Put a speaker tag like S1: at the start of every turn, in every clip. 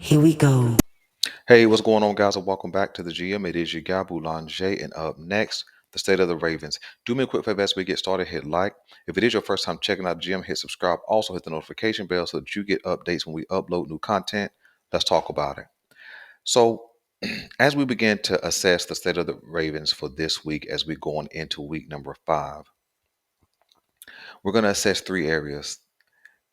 S1: Here we go.
S2: Hey, what's going on, guys? And welcome back to the GM. It is your guy, Boulanger. And up next, the state of the Ravens. Do me a quick favor as we get started. Hit like. If it is your first time checking out the GM, hit subscribe. Also, hit the notification bell so that you get updates when we upload new content. Let's talk about it. So, as we begin to assess the state of the Ravens for this week, as we go on into week number 5, we're going to assess three areas: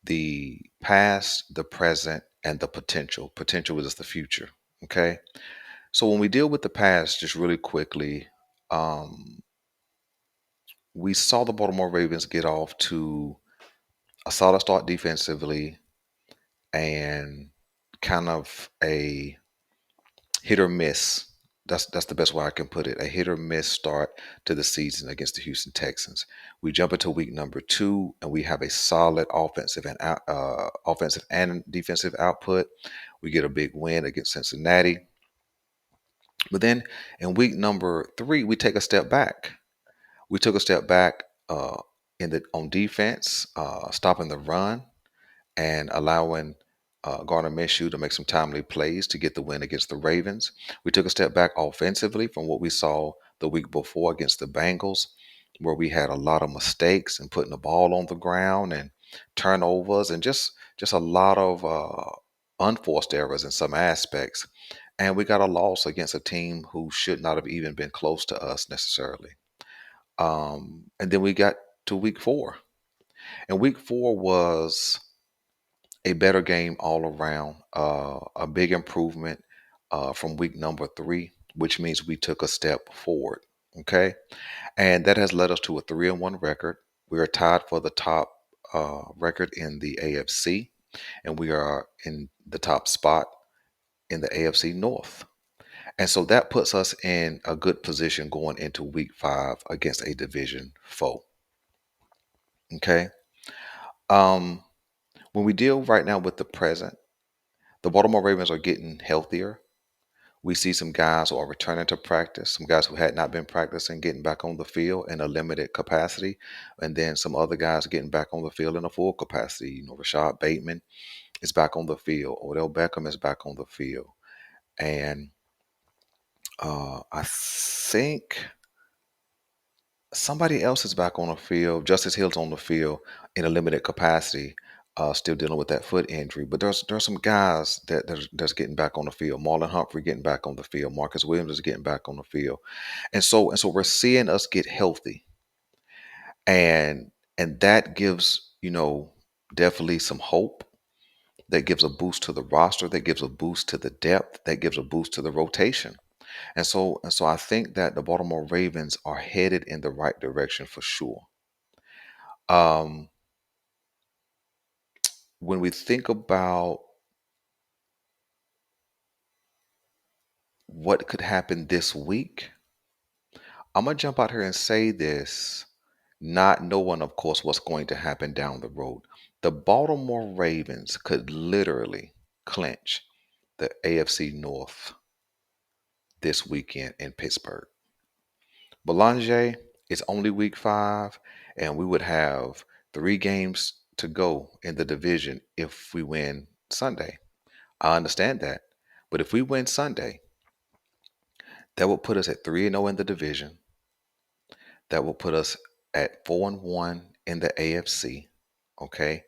S2: the past, the present, and the potential. Potential is the future. Okay. So when we deal with the past, just really quickly, um, we saw the Baltimore Ravens get off to a solid start defensively and kind of a hit or miss. That's the best way I can put it. A hit or miss start to the season against the Houston Texans. We jump into week number 2 and we have a solid offensive and defensive output. We get a big win against Cincinnati. But then in week number 3, we take a step back. We took a step back in the on defense, stopping the run and allowing Gardner Minshew to make some timely plays to get the win against the Ravens. We took a step back offensively from what we saw the week before against the Bengals, where we had a lot of mistakes and putting the ball on the ground and turnovers and just a lot of unforced errors in some aspects. And we got a loss against a team who should not have even been close to us necessarily. And then we got to week 4. And week 4 was a better game all around, a big improvement from week number 3, which means we took a step forward. Okay. And that has led us to a 3-1 record. We are tied for the top record in the AFC, and we are in the top spot in the AFC North. And so that puts us in a good position going into week 5 against a division foe. Okay. Um, when we deal right now with the present, the Baltimore Ravens are getting healthier. We see some guys who are returning to practice, some guys who had not been practicing getting back on the field in a limited capacity, and then some other guys getting back on the field in a full capacity. Rashad Bateman is back on the field. Odell Beckham is back on the field. And I think somebody else is back on the field. Justice Hill's on the field in a limited capacity, still dealing with that foot injury. But there's some guys that's getting back on the field. Marlon Humphrey getting back on the field. Marcus Williams is getting back on the field, and so we're seeing us get healthy, and that gives definitely some hope. That gives a boost to the roster. That gives a boost to the depth. That gives a boost to the rotation. And so I think that the Baltimore Ravens are headed in the right direction for sure. Um, when we think about what could happen this week, I'm gonna jump out here and say this, not knowing, of course, what's going to happen down the road. The Baltimore Ravens could literally clinch the AFC North this weekend in Pittsburgh. Belanger, it's only week 5, and we would have 3 games to go in the division if we win Sunday. I understand that. But if we win Sunday, that will put us at 3-0 in the division. That will put us at 4-1 in the AFC. Okay.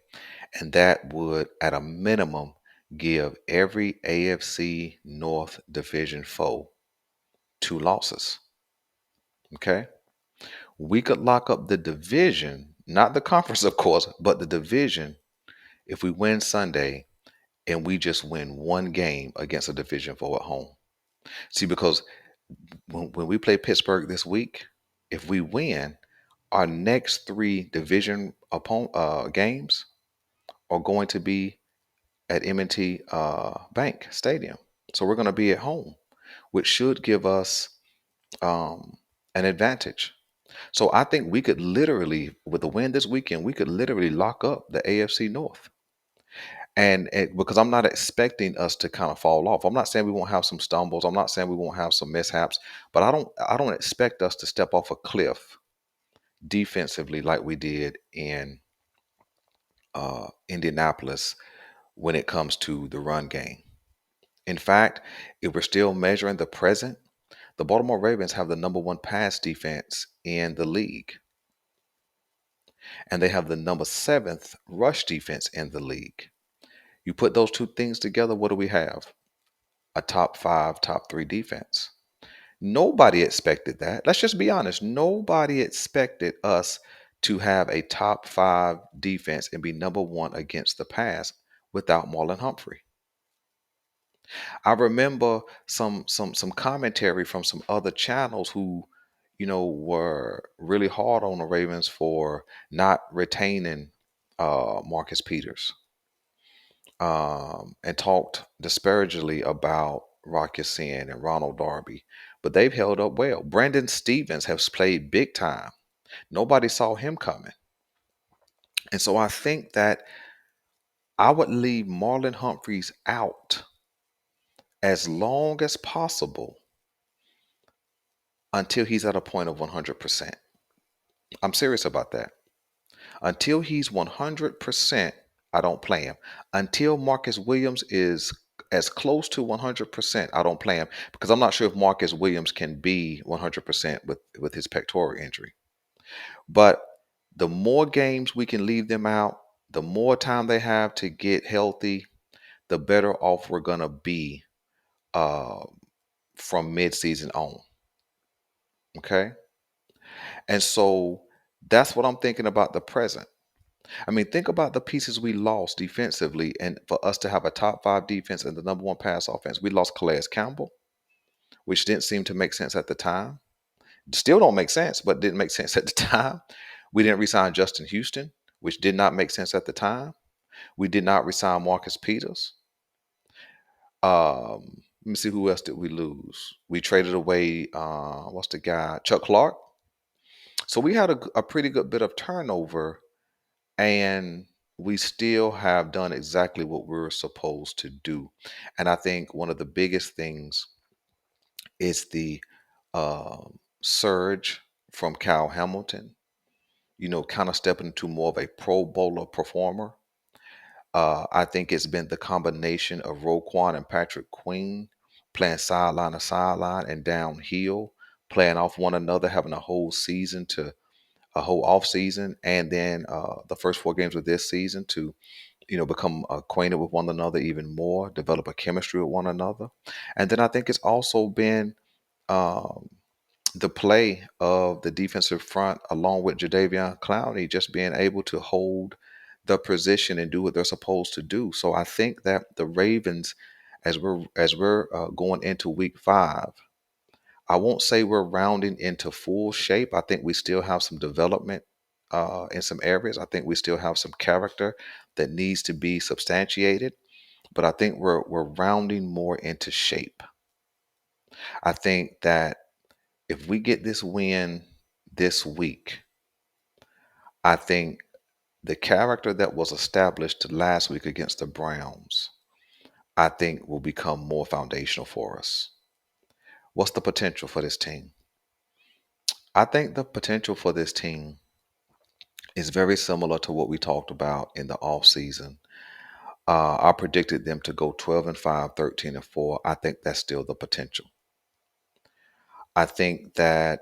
S2: And that would, at a minimum, give every AFC North division foe 2 losses. Okay. We could lock up the division, not the conference, of course, but the division if we win Sunday and we just win 1 game against a division foe at home. See, because when we play Pittsburgh this week, if we win, our next 3 division games are going to be at M&T Bank Stadium. So we're going to be at home, which should give us an advantage. So I think we could literally, with the win this weekend, we could literally lock up the AFC North. And because I'm not expecting us to kind of fall off. I'm not saying we won't have some stumbles. I'm not saying we won't have some mishaps, but I don't expect us to step off a cliff defensively like we did in Indianapolis when it comes to the run game. In fact, if we're still measuring the present, the Baltimore Ravens have the number one pass defense in the league, and they have the number seventh rush defense in the league. You put those two things together, what do we have? A top five, top three defense. Nobody expected that. Let's just be honest. Nobody expected us to have a top five defense and be number one against the pass without Marlon Humphrey. I remember some commentary from some other channels who, were really hard on the Ravens for not retaining Marcus Peters, and talked disparagingly about Rock Ya-Sin and Ronald Darby, but they've held up well. Brandon Stevens has played big time. Nobody saw him coming. And so I think that I would leave Marlon Humphreys out as long as possible until he's at a point of 100%. I'm serious about that. Until he's 100%, I don't play him. Until Marcus Williams is as close to 100%, I don't play him because I'm not sure if Marcus Williams can be 100% with his pectoral injury. But the more games we can leave them out, the more time they have to get healthy, the better off we're going to be uh, from midseason on. Okay. And so that's what I'm thinking about the present. I mean, think about the pieces we lost defensively, and for us to have a top five defense and the number one pass offense, we lost Calais Campbell, which didn't seem to make sense at the time. Still don't make sense, but didn't make sense at the time. We didn't resign Justin Houston, which did not make sense at the time. We did not resign Marcus Peters. Let me see, who else did we lose? We traded away what's the guy? Chuck Clark. So we had a pretty good bit of turnover, and we still have done exactly what we're supposed to do. And I think one of the biggest things is the surge from Kyle Hamilton, kind of stepping into more of a pro bowler performer. I think it's been the combination of Roquan and Patrick Queen playing sideline to sideline and downhill, playing off one another, having a whole off season, and then the first four games of this season to become acquainted with one another even more, develop a chemistry with one another. And then I think it's also been um, the play of the defensive front along with Jadeveon Clowney just being able to hold the position and do what they're supposed to do. So I think that the Ravens, as we're going into week 5, I won't say we're rounding into full shape. I think we still have some development in some areas. I think we still have some character that needs to be substantiated, but I think we're rounding more into shape. I think that if we get this win this week, I think the character that was established last week against the Browns, I think will become more foundational for us. What's the potential for this team? I think the potential for this team is very similar to what we talked about in the offseason. I predicted them to go 12-5, 13-4. I think that's still the potential. I think that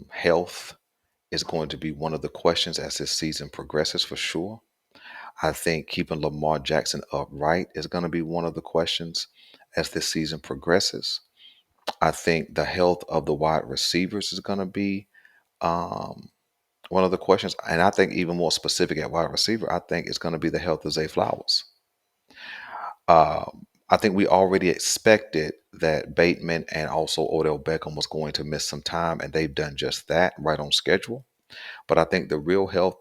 S2: health is going to be one of the questions as this season progresses for sure. I think keeping Lamar Jackson upright is going to be one of the questions as this season progresses. I think the health of the wide receivers is going to be um, one of the questions. And I think even more specific at wide receiver, I think it's going to be the health of Zay Flowers. I think we already expected that Bateman and also Odell Beckham was going to miss some time, and they've done just that right on schedule. But I think the real health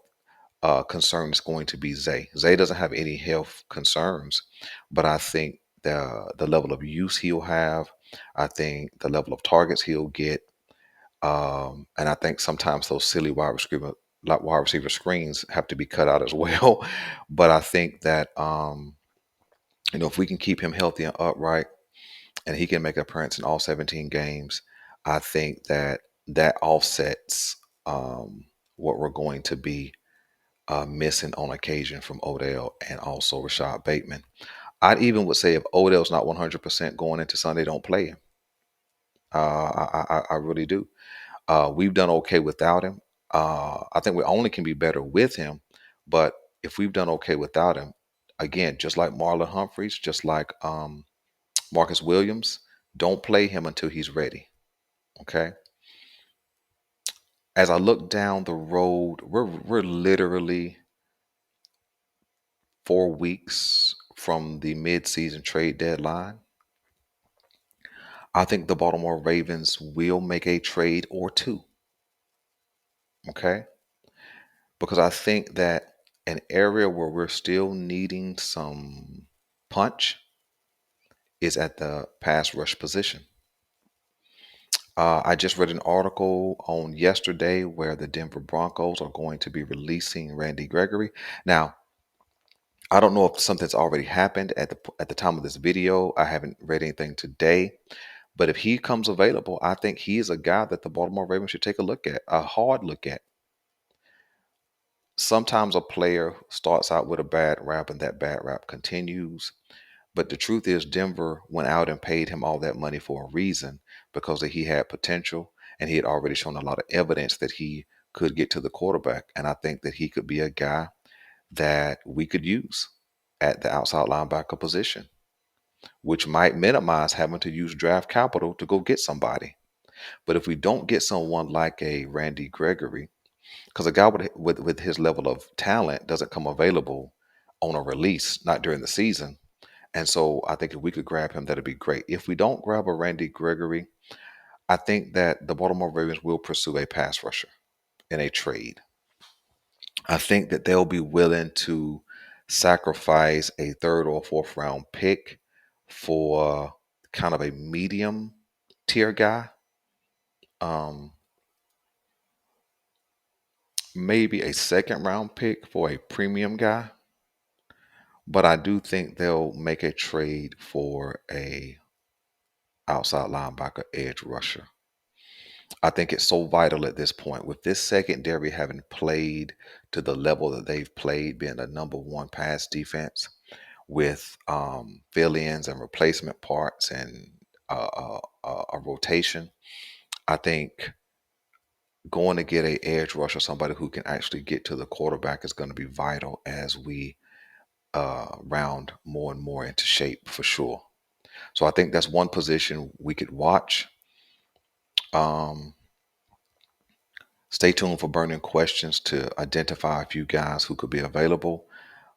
S2: concern is going to be Zay. Zay doesn't have any health concerns, but I think the level of use he'll have, I think the level of targets he'll get, and I think sometimes those silly wide receiver screens have to be cut out as well. But I think that if we can keep him healthy and upright, and he can make an appearance in all 17 games, I think that that offsets what we're going to be missing on occasion from Odell and also Rashad Bateman. I'd even would say if Odell's not 100% going into Sunday, don't play him. I really do. We've done okay without him. I think we only can be better with him. But if we've done okay without him, again, just like Marlon Humphreys, just like Marcus Williams, don't play him until he's ready. Okay. As I look down the road, we're literally 4 weeks from the mid-season trade deadline. I think the Baltimore Ravens will make a trade or two. Okay. Because I think that an area where we're still needing some punch is at the pass rush position. I just read an article on yesterday where the Denver Broncos are going to be releasing Randy Gregory. Now, I don't know if something's already happened at the time of this video. I haven't read anything today, but if he comes available, I think he is a guy that the Baltimore Ravens should take a look at, a hard look at. Sometimes a player starts out with a bad rap and that bad rap continues. But the truth is, Denver went out and paid him all that money for a reason because that he had potential and he had already shown a lot of evidence that he could get to the quarterback. And I think that he could be a guy that we could use at the outside linebacker position, which might minimize having to use draft capital to go get somebody. But if we don't get someone like a Randy Gregory, because a guy with his level of talent doesn't come available on a release, not during the season. And so I think if we could grab him, that'd be great. If we don't grab a Randy Gregory, I think that the Baltimore Ravens will pursue a pass rusher in a trade. I think that they'll be willing to sacrifice a third or fourth round pick for kind of a medium tier guy. Um, Maybe a second round pick for a premium guy. But I do think they'll make a trade for a outside linebacker edge rusher. I think it's so vital at this point with this secondary having played to the level that they've played, being the number one pass defense with fill-ins and replacement parts and a rotation. I think going to get a edge rusher, somebody who can actually get to the quarterback, is going to be vital as we round more and more into shape for sure. So I think that's one position we could watch. Um, Stay tuned for burning questions to identify a few guys who could be available.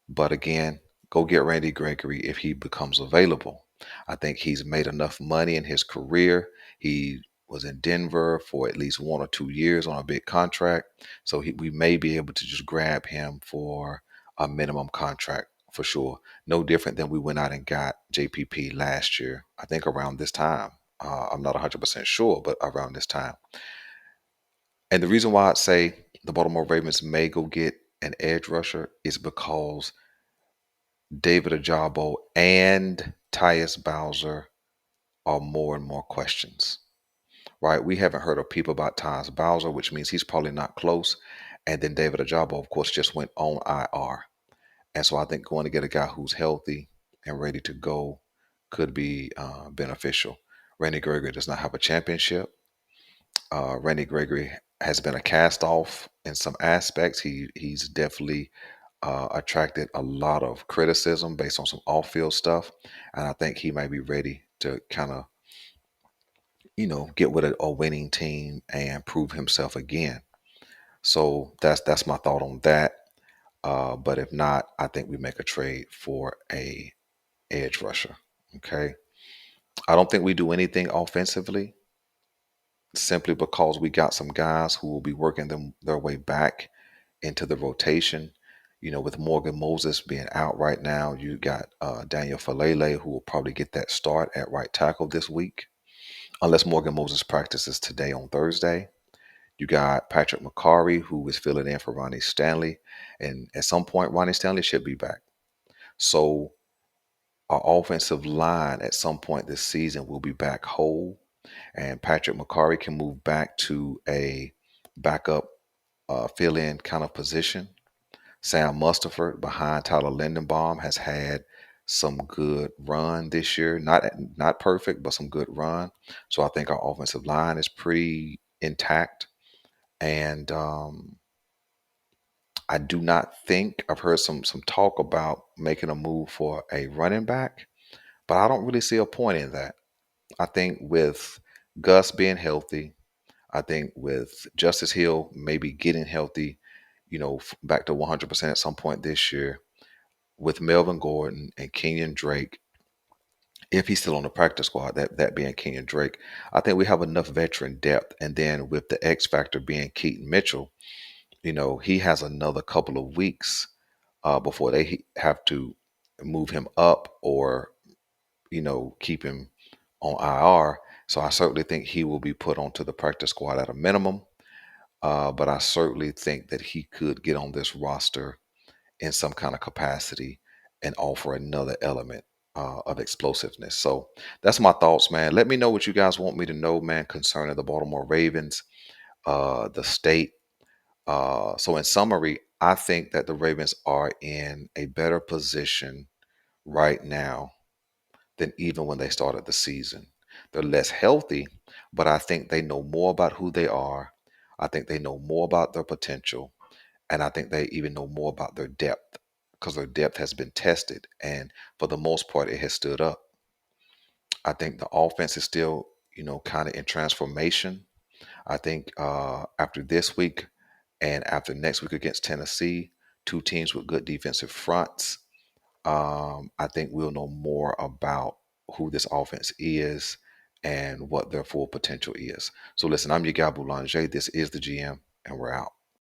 S2: But again, go get Randy Gregory if he becomes available. I think he's made enough money in his career. He was in Denver for at least 1 or 2 years on a big contract. So we may be able to just grab him for a minimum contract for sure. No different than we went out and got JPP last year, I think around this time. I'm not 100% sure, but around this time. And the reason why I'd say the Baltimore Ravens may go get an edge rusher is because David Ajabo and Tyus Bowser are more and more questions, right? We haven't heard of people about Tyus Bowser, which means he's probably not close. And then David Ajabo, of course, just went on IR. And so I think going to get a guy who's healthy and ready to go could be beneficial. Randy Gregory does not have a championship. Randy Gregory has been a cast off in some aspects. He's definitely attracted a lot of criticism based on some off-field stuff, and I think he might be ready to kind of get with a winning team and prove himself again. So that's my thought on that. But if not, I think we make a trade for a edge rusher. Okay. I don't think we do anything offensively simply because we got some guys who will be working their way back into the rotation. With Morgan Moses being out right now, you got Daniel Falele, who will probably get that start at right tackle this week, unless Morgan Moses practices today on Thursday. You got Patrick McCarry, who is filling in for Ronnie Stanley, and at some point, Ronnie Stanley should be back. So our offensive line at some point this season will be back whole, and Patrick McCarry can move back to a backup fill-in kind of position. Sam Mustipher behind Tyler Lindenbaum has had some good run this year. Not perfect, but some good run. So I think our offensive line is pretty intact. And I do not think I've heard some talk about making a move for a running back, but I don't really see a point in that. I think with Gus being healthy, I think with Justice Hill maybe getting healthy, back to 100% at some point this year, with Melvin Gordon and Kenyon Drake, if he's still on the practice squad, that being Kenyon Drake, I think we have enough veteran depth. And then with the X factor being Keaton Mitchell, he has another couple of weeks before they have to move him up or keep him on IR. So I certainly think he will be put onto the practice squad at a minimum. But I certainly think that he could get on this roster in some kind of capacity and offer another element of explosiveness. So that's my thoughts, man. Let me know what you guys want me to know, man, concerning the Baltimore Ravens, the state. So in summary, I think that the Ravens are in a better position right now than even when they started the season. They're less healthy, but I think they know more about who they are. I think they know more about their potential. And I think they even know more about their depth because their depth has been tested. And for the most part, it has stood up. I think the offense is still, kind of in transformation. I think after this week and after next week against Tennessee, two teams with good defensive fronts, I think we'll know more about who this offense is and what their full potential is. So listen, I'm your guy Boulanger. This is the GM, and we're out.